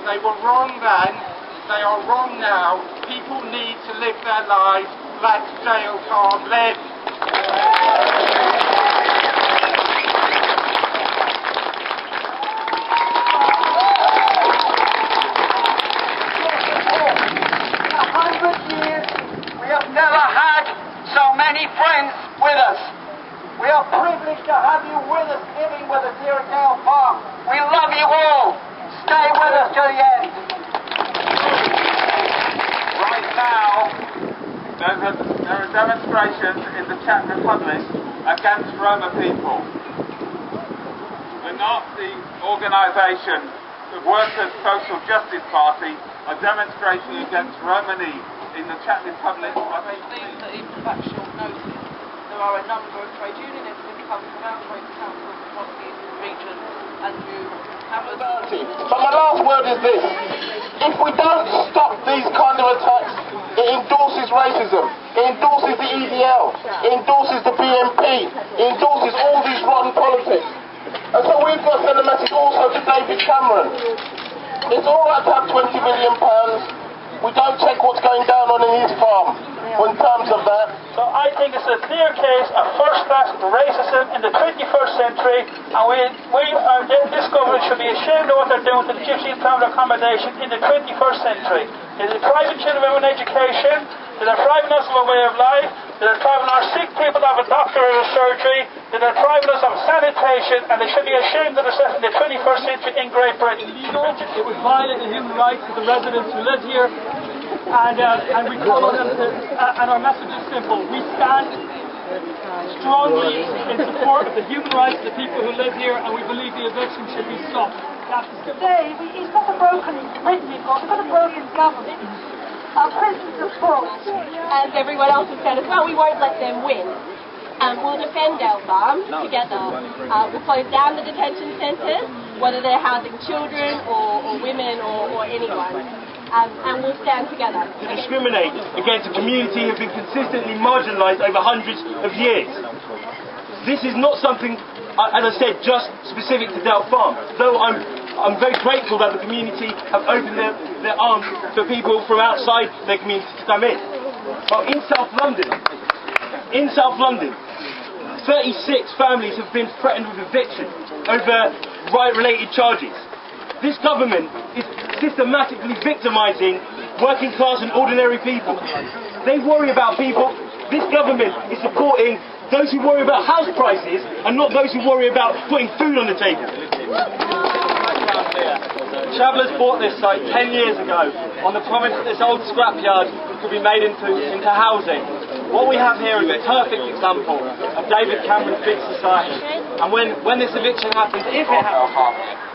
They were wrong then, they are wrong now. People need to live their lives. Let jail time live. Never had so many friends with us. We are privileged to have you with us, living with us here at Dale Farm. We love you all. Stay with us to the end. Right now, there are demonstrations in the Czech Republic against Roma people. The Nazi organisation, the Workers' Social Justice Party, are demonstrating against Romani in the Czech Republic. I believe that even at short notice, there are a number of trade unionists that come from our trade councils across the region and who have a... But my last word is this: if we don't stop these kind of attacks, it endorses racism, it endorses the EDL, it endorses the BNP, it endorses all these rotten politics. And so we've got to send a message also to David Cameron. It's all right to have £20 million. We don't check what's going down on in his farm in terms of that. So I think it's a clear case of first-class racism in the 21st century, and this government should be ashamed of what they're doing to the Gypsy family accommodation in the 21st century. They're depriving children of education, they're depriving us of a way of life, they're depriving our sick people of a doctor or a surgery, they're depriving us of sanitation, and they should be ashamed of themselves in the 21st century in Great Britain. It would violate the human rights of the residents who live here, and we call on them to, and our message is simple: we stand strongly in support of the human rights of the people who live here, and we believe the eviction should be stopped. Today, it's not a broken Britain we've got a broken government. Our prisons are full. As everyone else has said as well, we won't let them win. We'll defend our farm together. We'll close down the detention centres, whether they're housing children or women or anyone. And we'll stand together. Discriminate against a community who have been consistently marginalised over hundreds of years. This is not something, as I said, just specific to Dale Farm. Though I'm very grateful that the community have opened their arms for people from outside their community to come in. But in South London, 36 families have been threatened with eviction over riot-related charges. This government is systematically victimising working class and ordinary people. They worry about people. This government is supporting those who worry about house prices and not those who worry about putting food on the table. Travellers bought this site 10 years ago on the promise that this old scrapyard could be made into housing. What we have here is a perfect example of David Cameron's big society. And when this eviction happens, if it happens,